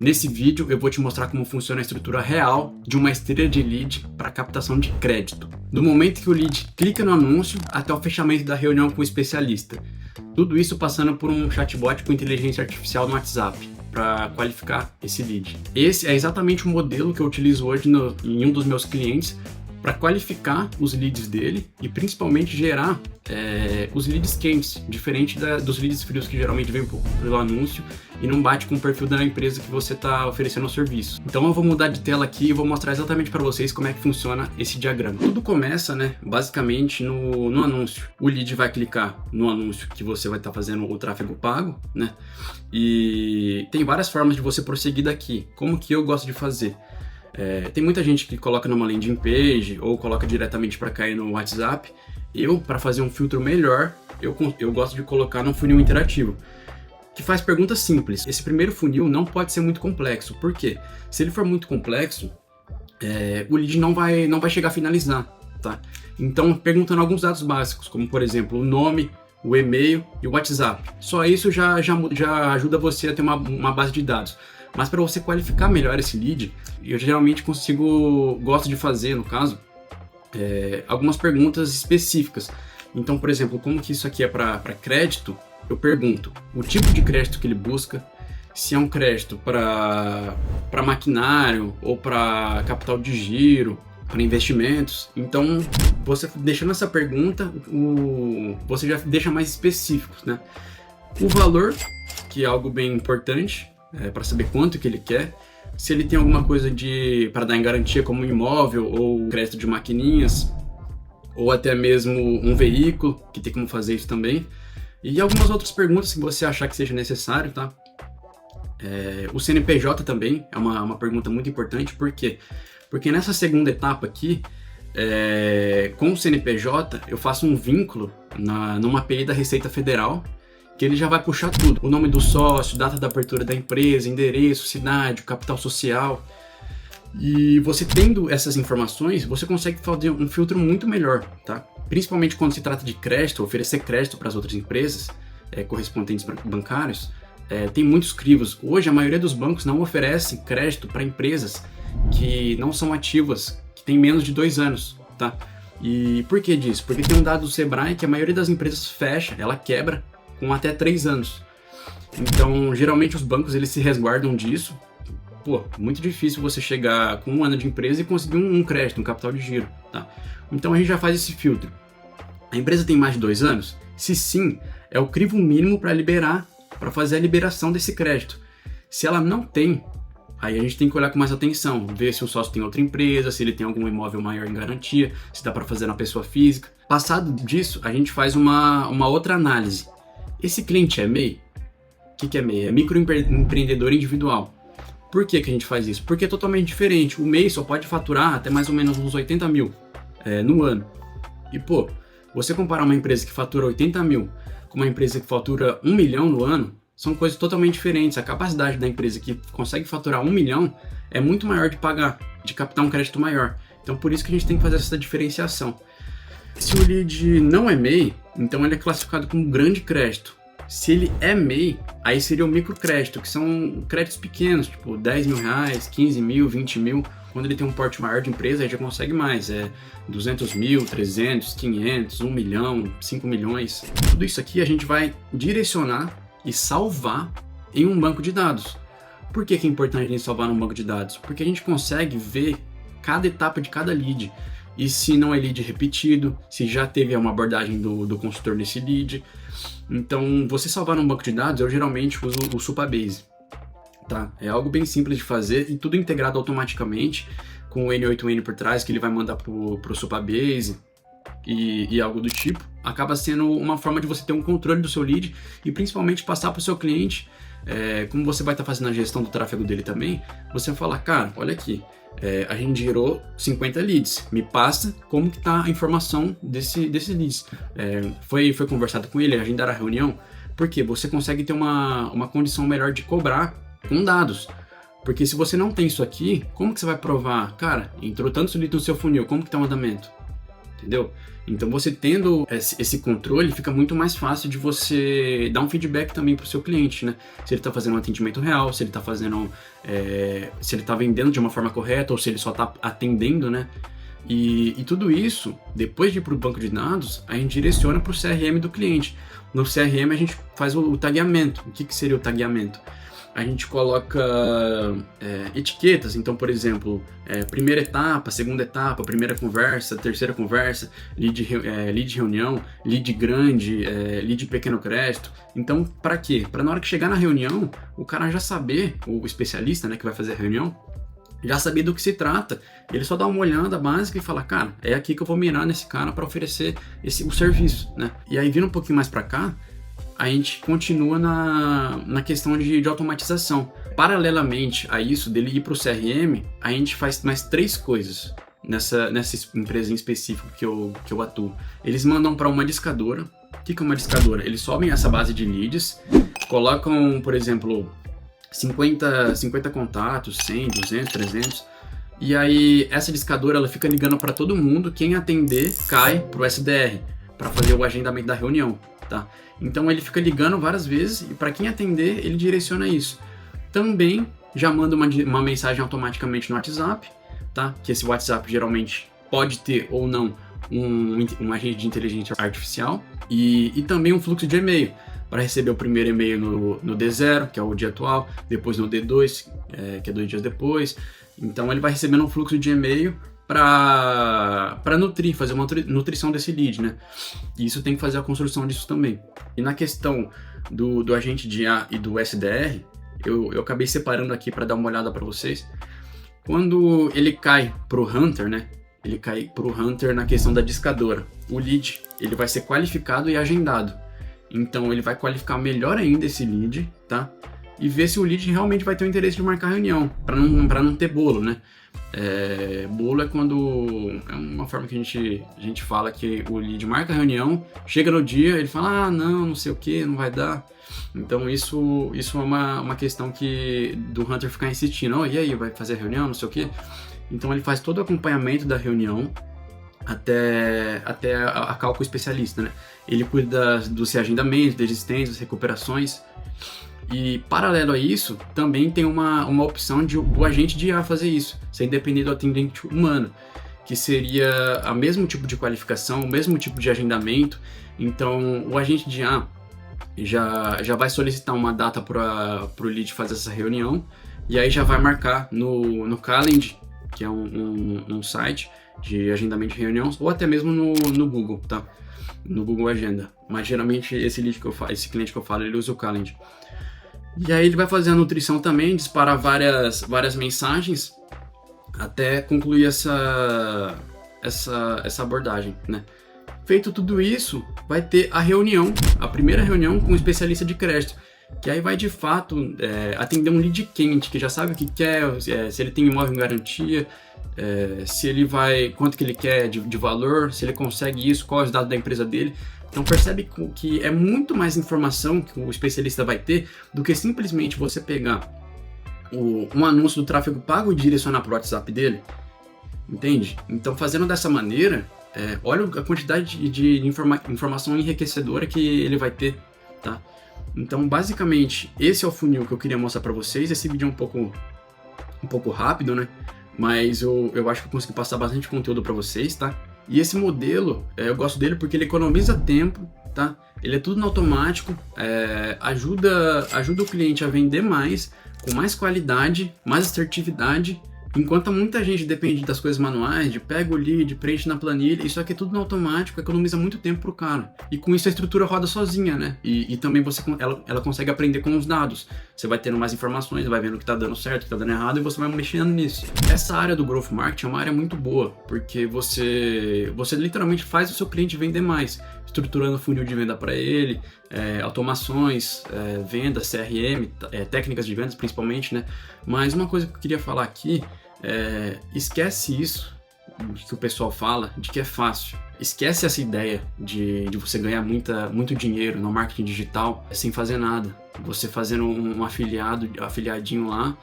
Nesse vídeo eu vou te mostrar como funciona a estrutura real de uma esteira de lead para captação de crédito. Do momento que o lead clica no anúncio até o fechamento da reunião com o especialista. Tudo isso passando por um chatbot com inteligência artificial no WhatsApp para qualificar esse lead. Esse é exatamente o modelo que eu utilizo hoje em um dos meus clientes para qualificar os leads dele e principalmente gerar os leads quentes, diferente dos leads frios que geralmente vêm pelo anúncio e não bate com o perfil da empresa que você está oferecendo o serviço. Então eu vou mudar de tela aqui e vou mostrar exatamente para vocês como é que funciona esse diagrama. Tudo começa, basicamente no anúncio. O lead vai clicar no anúncio que você vai estar fazendo o tráfego pago, E tem várias formas de você prosseguir daqui. Como que eu gosto de fazer? Tem muita gente que coloca numa landing page ou coloca diretamente para cair no WhatsApp. Para fazer um filtro melhor, eu gosto de colocar num funil interativo, que faz perguntas simples. Esse primeiro funil não pode ser muito complexo, porque se ele for muito complexo, o lead não vai chegar a finalizar, tá? Então, perguntando alguns dados básicos, como por exemplo, o nome, o e-mail e o WhatsApp. Só isso já ajuda você a ter uma base de dados. Mas para você qualificar melhor esse lead, eu geralmente gosto de fazer, no caso, algumas perguntas específicas. Então, por exemplo, como que isso aqui é para crédito, eu pergunto o tipo de crédito que ele busca, se é um crédito para maquinário ou para capital de giro, para investimentos. Então, você deixando essa pergunta, você já deixa mais específicos, O valor, que é algo bem importante, para saber quanto que ele quer, se ele tem alguma coisa para dar em garantia como um imóvel ou crédito de maquininhas, ou até mesmo um veículo, que tem como fazer isso também, e algumas outras perguntas que você achar que seja necessário, tá? O CNPJ também é uma pergunta muito importante, por quê? Porque nessa segunda etapa aqui, com o CNPJ, eu faço um vínculo numa API da Receita Federal, que ele já vai puxar tudo. O nome do sócio, data da abertura da empresa, endereço, cidade, capital social. E você tendo essas informações, você consegue fazer um filtro muito melhor, tá? Principalmente quando se trata de crédito, oferecer crédito para as outras empresas, correspondentes bancários. Tem muitos crivos. Hoje, a maioria dos bancos não oferece crédito para empresas que não são ativas, que têm menos de 2 anos, tá? E por que disso? Porque tem um dado do Sebrae que a maioria das empresas fecha, ela quebra com até 3 anos. Então, geralmente os bancos eles se resguardam disso. Muito difícil você chegar com 1 ano de empresa e conseguir um crédito, um capital de giro, tá? Então a gente já faz esse filtro. A empresa tem mais de 2 anos? Se sim, é o crivo mínimo para fazer a liberação desse crédito. Se ela não tem, aí a gente tem que olhar com mais atenção, ver se o sócio tem outra empresa, se ele tem algum imóvel maior em garantia, se dá para fazer na pessoa física. Passado disso, a gente faz uma outra análise. Esse cliente é MEI? O que é MEI? É microempreendedor individual. Por que a gente faz isso? Porque é totalmente diferente. O MEI só pode faturar até mais ou menos uns 80 mil no ano. E você comparar uma empresa que fatura 80 mil com uma empresa que fatura 1 milhão no ano, são coisas totalmente diferentes. A capacidade da empresa que consegue faturar 1 milhão é muito maior de captar um crédito maior. Então por isso que a gente tem que fazer essa diferenciação. Se o lead não é MEI, então ele é classificado como grande crédito. Se ele é MEI, aí seria o microcrédito, que são créditos pequenos, tipo 10 mil reais, 15 mil, 20 mil. Quando ele tem um porte maior de empresa, aí já consegue mais, 200 mil, 300, 500, 1 milhão, 5 milhões. Tudo isso aqui a gente vai direcionar e salvar em um banco de dados. Por que é importante a gente salvar num banco de dados? Porque a gente consegue ver cada etapa de cada lead. E se não é lead repetido, se já teve uma abordagem do consultor nesse lead. Então, você salvar num banco de dados, eu geralmente uso o Supabase, tá? É algo bem simples de fazer e tudo integrado automaticamente com o N8N por trás, que ele vai mandar pro Supabase e algo do tipo. Acaba sendo uma forma de você ter um controle do seu lead e principalmente passar para o seu cliente, como você vai estar fazendo a gestão do tráfego dele também, você vai falar, cara, olha aqui, a gente gerou 50 leads, me passa como que tá a informação desses leads. Foi conversado com ele, agendaram a reunião, porque você consegue ter uma condição melhor de cobrar com dados. Porque se você não tem isso aqui, como que você vai provar? Cara, entrou tantos leads no seu funil, como que tá o andamento? entendeu? Então você tendo esse controle, fica muito mais fácil de você dar um feedback também para o seu cliente, né? Se ele está fazendo um atendimento real, se ele está fazendo, se ele está vendendo de uma forma correta ou se ele só está atendendo, né? E tudo isso, depois de ir para o banco de dados, a gente direciona para o CRM do cliente. No CRM a gente faz o tagueamento. O que seria o tagueamento? A gente coloca etiquetas, então, por exemplo, primeira etapa, segunda etapa, primeira conversa, terceira conversa, lead reunião, lead grande, lead pequeno crédito. Então, para quê? Para na hora que chegar na reunião, o cara já saber, o especialista, né, que vai fazer a reunião, já saber do que se trata. Ele só dá uma olhada básica e fala, cara, é aqui que eu vou mirar nesse cara para oferecer o serviço, né? E aí, vindo um pouquinho mais para cá, a gente continua na questão de automatização. Paralelamente a isso, dele ir para o CRM, a gente faz mais 3 coisas nessa empresa em específico que eu atuo. Eles mandam para uma discadora. O que é uma discadora? Eles sobem essa base de leads, colocam, por exemplo, 50 contatos, 100, 200, 300, e aí essa discadora ela fica ligando para todo mundo, quem atender cai pro SDR, para fazer o agendamento da reunião, tá? Então ele fica ligando várias vezes e para quem atender ele direciona isso. Também já manda uma mensagem automaticamente no WhatsApp, tá? Que esse WhatsApp geralmente pode ter ou não um agente de inteligência artificial e também um fluxo de e-mail, para receber o primeiro e-mail no D0, que é o dia atual, depois no D2, que é 2 dias depois. Então ele vai recebendo um fluxo de e-mail para nutrir, fazer uma nutrição desse lead, né? E isso tem que fazer a construção disso também. E na questão do agente de IA e do SDR, eu acabei separando aqui para dar uma olhada para vocês. Quando ele cai pro Hunter, né? Ele cai pro Hunter na questão da discadora. O lead ele vai ser qualificado e agendado. Então ele vai qualificar melhor ainda esse lead, tá? E ver se o lead realmente vai ter o interesse de marcar reunião, para não ter bolo, né? Bolo é quando é uma forma que a gente fala que o lead marca a reunião, chega no dia, ele fala, não sei o que, não vai dar. Então isso é uma questão que do Hunter ficar insistindo, e aí, vai fazer a reunião, não sei o que. Então ele faz todo o acompanhamento da reunião, até a cálculo especialista, né? Ele cuida dos reagendamentos, desistências, recuperações. E paralelo a isso, também tem uma opção do agente de IA fazer isso, sem depender do atendente humano, que seria o mesmo tipo de qualificação, o mesmo tipo de agendamento. Então o agente de IA já vai solicitar uma data para o lead fazer essa reunião, e aí já vai marcar no Calendar, que é um site de agendamento de reuniões, ou até mesmo no Google, tá? No Google Agenda. Mas geralmente esse cliente que eu falo, ele usa o Calendar. E aí ele vai fazer a nutrição também, disparar várias mensagens até concluir essa abordagem, né? Feito tudo isso, vai ter a primeira reunião com o especialista de crédito, que aí vai de fato atender um lead quente, que já sabe o que quer, se ele tem imóvel em garantia, se ele quanto que ele quer de valor, se ele consegue isso, quais os dados da empresa dele. Então percebe que é muito mais informação que o especialista vai ter do que simplesmente você pegar um anúncio do tráfego pago e direcionar para o WhatsApp dele, entende? Então fazendo dessa maneira, olha a quantidade de informação enriquecedora que ele vai ter, tá? Então basicamente esse é o funil que eu queria mostrar para vocês. Esse vídeo é um pouco rápido, né? Mas eu acho que eu consegui passar bastante conteúdo para vocês, tá? E esse modelo, eu gosto dele porque ele economiza tempo, tá? Ele é tudo no automático, ajuda o cliente a vender mais, com mais qualidade, mais assertividade, enquanto muita gente depende das coisas manuais, de pega o lead, preenche na planilha, isso aqui é tudo no automático, economiza muito tempo pro cara. E com isso a estrutura roda sozinha, né? E também ela consegue aprender com os dados. Você vai tendo mais informações, vai vendo o que tá dando certo, o que tá dando errado, e você vai mexendo nisso. Essa área do Growth Marketing é uma área muito boa, porque você literalmente faz o seu cliente vender mais, estruturando funil de venda para ele, automações, vendas, CRM, técnicas de vendas principalmente, né? Mas uma coisa que eu queria falar aqui, esquece isso que o pessoal fala, de que é fácil. Esquece essa ideia de você ganhar muito dinheiro no marketing digital sem fazer nada. Você fazendo um afiliadinho lá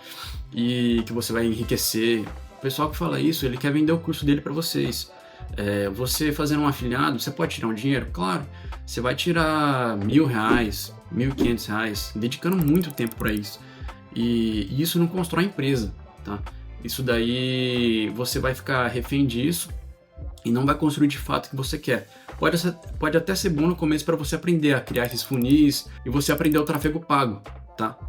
e que você vai enriquecer. O pessoal que fala isso, ele quer vender o curso dele para vocês. Você fazendo um afiliado, você pode tirar um dinheiro? Claro, você vai tirar R$1.000, R$1.500, dedicando muito tempo para isso. E isso não constrói empresa, tá? Isso daí você vai ficar refém disso e não vai construir de fato o que você quer. Pode até ser bom no começo para você aprender a criar esses funis e você aprender o tráfego pago, tá?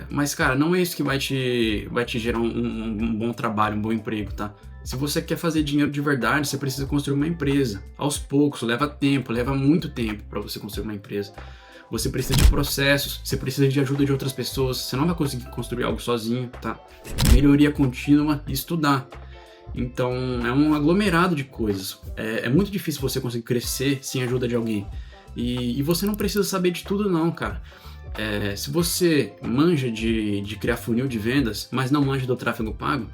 Mas, cara, não é isso que vai te gerar um bom trabalho, um bom emprego, tá? Se você quer fazer dinheiro de verdade, você precisa construir uma empresa. Aos poucos, leva tempo, leva muito tempo para você construir uma empresa. Você precisa de processos, você precisa de ajuda de outras pessoas, você não vai conseguir construir algo sozinho, tá? Melhoria contínua e estudar. Então, é um aglomerado de coisas. É muito difícil você conseguir crescer sem a ajuda de alguém. E você não precisa saber de tudo não, cara. Se você manja de criar funil de vendas, mas não manja do tráfego pago,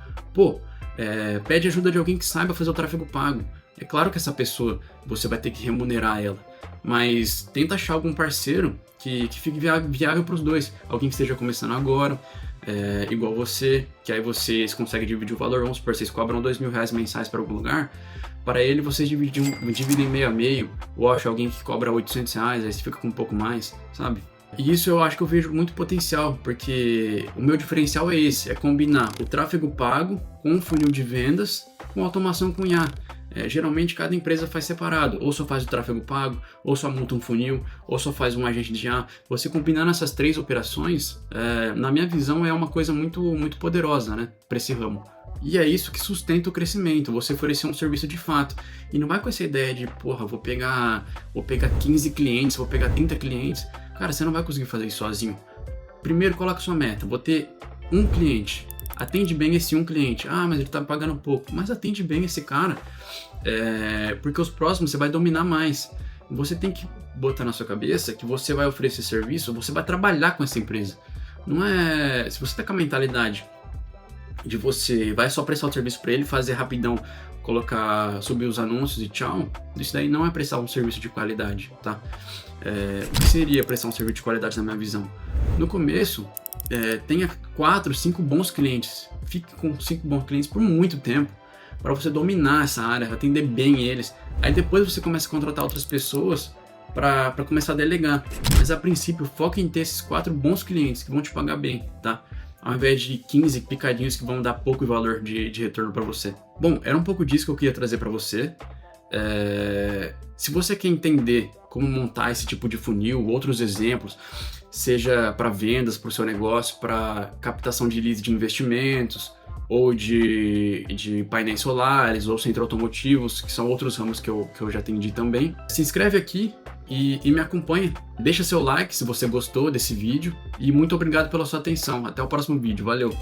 pede ajuda de alguém que saiba fazer o tráfego pago. É claro que essa pessoa, você vai ter que remunerar ela, mas tenta achar algum parceiro que fique viável para os dois. Alguém que esteja começando agora, igual você, que aí vocês conseguem dividir o valor. Vamos supor, vocês cobram R$2.000 mensais para algum lugar, para ele vocês dividem meio a meio, ou acha alguém que cobra R$800, aí você fica com um pouco mais, sabe? E isso eu acho que eu vejo muito potencial, porque o meu diferencial é esse, é combinar o tráfego pago com o funil de vendas com automação com IA. Geralmente cada empresa faz separado, ou só faz o tráfego pago, ou só monta um funil, ou só faz um agente de IA. Você combinando essas três operações, na minha visão é uma coisa muito, muito poderosa, né, para esse ramo. E é isso que sustenta o crescimento, você oferecer um serviço de fato. E não vai com essa ideia de, vou pegar 15 clientes, vou pegar 30 clientes. Cara, você não vai conseguir fazer isso sozinho. Primeiro, coloca sua meta, vou ter um cliente. Atende bem esse um cliente. Ah, mas ele tá pagando pouco. Mas atende bem esse cara, porque os próximos você vai dominar mais. Você tem que botar na sua cabeça que você vai oferecer serviço, você vai trabalhar com essa empresa. Não é... Se você tá com a mentalidade de você vai só prestar o serviço para ele, fazer rapidão, subir os anúncios e tchau, isso daí não é prestar um serviço de qualidade, tá? O que seria prestar um serviço de qualidade na minha visão? No começo, tenha 4, 5 bons clientes, fique com 5 bons clientes por muito tempo, para você dominar essa área, atender bem eles. Aí depois você começa a contratar outras pessoas para começar a delegar. Mas a princípio, foca em ter esses 4 bons clientes que vão te pagar bem, tá? Ao invés de 15 picadinhos que vão dar pouco valor de retorno para você. Bom, era um pouco disso que eu queria trazer para você. Se você quer entender como montar esse tipo de funil, outros exemplos, seja para vendas, para o seu negócio, para captação de leads de investimentos, ou de painéis solares, ou centro automotivos, que são outros ramos que eu já atendi também, se inscreve aqui e me acompanha. Deixa seu like se você gostou desse vídeo e muito obrigado pela sua atenção. Até o próximo vídeo. Valeu!